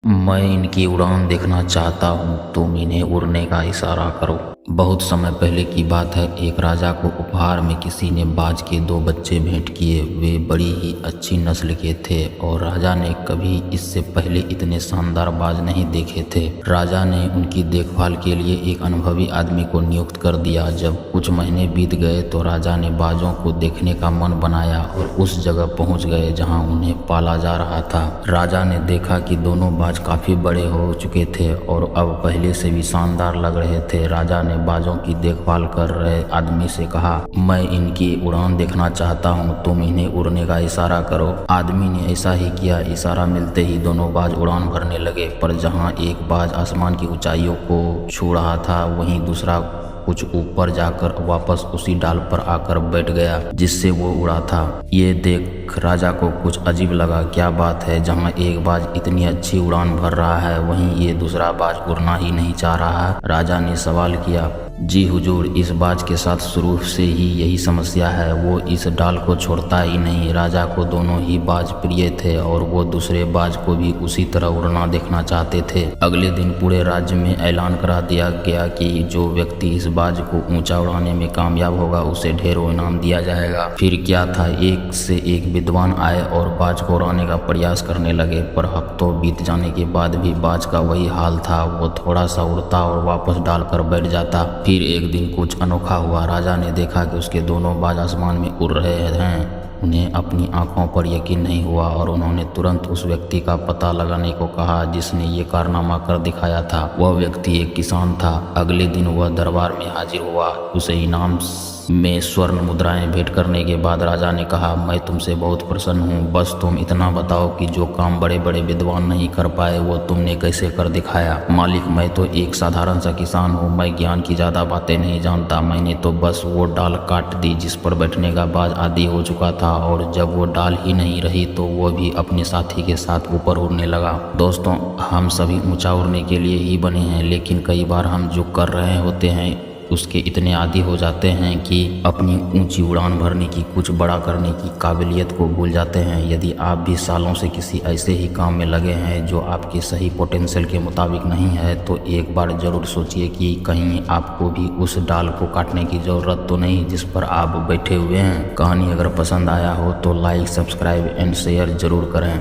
मैं इनकी उड़ान देखना चाहता हूँ, तुम इन्हें उड़ने का इशारा करो। बहुत समय पहले की बात है। एक राजा को उपहार में किसी ने बाज के 2 बच्चे भेंट किए। वे बड़ी ही अच्छी नस्ल के थे और राजा ने कभी इससे पहले इतने शानदार बाज नहीं देखे थे। राजा ने उनकी देखभाल के लिए एक अनुभवी आदमी को नियुक्त कर दिया। जब कुछ महीने बीत गए तो राजा ने बाजों को देखने का मन बनाया और उस जगह पहुंच गए जहां उन्हें पाला जा रहा था। राजा ने देखा कि दोनों बाज काफी बड़े हो चुके थे और अब पहले से भी शानदार लग रहे थे। राजा ने बाजों की देखभाल कर रहे आदमी से कहा, मैं इनकी उड़ान देखना चाहता हूँ, तुम इन्हें उड़ने का इशारा करो। आदमी ने ऐसा ही किया। इशारा मिलते ही दोनों बाज उड़ान भरने लगे, पर जहाँ एक बाज आसमान की ऊंचाइयों को छू रहा था, वहीं दूसरा कुछ ऊपर जाकर वापस उसी डाल पर आकर बैठ गया जिससे वो उड़ा था। ये देख राजा को कुछ अजीब लगा। क्या बात है, जहाँ एक बाज इतनी अच्छी उड़ान भर रहा है वहीं ये दूसरा बाज उड़ना ही नहीं चाह रहा है। राजा ने सवाल किया, जी हुजूर, इस बाज के साथ शुरू से ही यही समस्या है, वो इस डाल को छोड़ता ही नहीं। राजा को दोनों ही बाज प्रिय थे और वो दूसरे बाज को भी उसी तरह उड़ना देखना चाहते थे। अगले दिन पूरे राज्य में ऐलान करा दिया गया कि जो व्यक्ति इस बाज को ऊंचा उड़ाने में कामयाब होगा उसे ढेरों इनाम दिया जाएगा। फिर क्या था, एक से एक विद्वान आए और बाज को उड़ाने का प्रयास करने लगे, पर हफ्तों बीत जाने के बाद भी बाज का वही हाल था। वो थोड़ा सा उड़ता और वापस डाल कर बैठ जाता। फिर एक दिन कुछ अनोखा हुआ। राजा ने देखा कि उसके दोनों बाज आसमान में उड़ रहे हैं। उन्हें अपनी आंखों पर यकीन नहीं हुआ और उन्होंने तुरंत उस व्यक्ति का पता लगाने को कहा जिसने ये कारनामा कर दिखाया था। वह व्यक्ति एक किसान था। अगले दिन वह दरबार में हाजिर हुआ। उसे इनाम में स्वर्ण मुद्राएं भेंट करने के बाद राजा ने कहा, मैं तुमसे बहुत प्रसन्न हूँ, बस तुम इतना बताओ कि जो काम बड़े बड़े विद्वान नहीं कर पाए वो तुमने कैसे कर दिखाया। मालिक, मैं तो एक साधारण सा किसान हूँ, मैं ज्ञान की ज़्यादा बातें नहीं जानता। मैंने तो बस वो डाल काट दी जिस पर बैठने का बाज आदी हो चुका था, और जब वो डाल ही नहीं रही तो वो भी अपने साथी के साथ ऊपर उड़ने लगा। दोस्तों, हम सभी ऊंचा उड़ने के लिए ही बने हैं, लेकिन कई बार हम जो कर रहे होते हैं उसके इतने आदी हो जाते हैं कि अपनी ऊंची उड़ान भरने की, कुछ बड़ा करने की काबिलियत को भूल जाते हैं। यदि आप भी सालों से किसी ऐसे ही काम में लगे हैं जो आपके सही पोटेंशियल के मुताबिक नहीं है, तो एक बार जरूर सोचिए कि कहीं आपको भी उस डाल को काटने की ज़रूरत तो नहीं जिस पर आप बैठे हुए हैं। कहानी अगर पसंद आया हो तो लाइक, सब्सक्राइब एंड शेयर जरूर करें।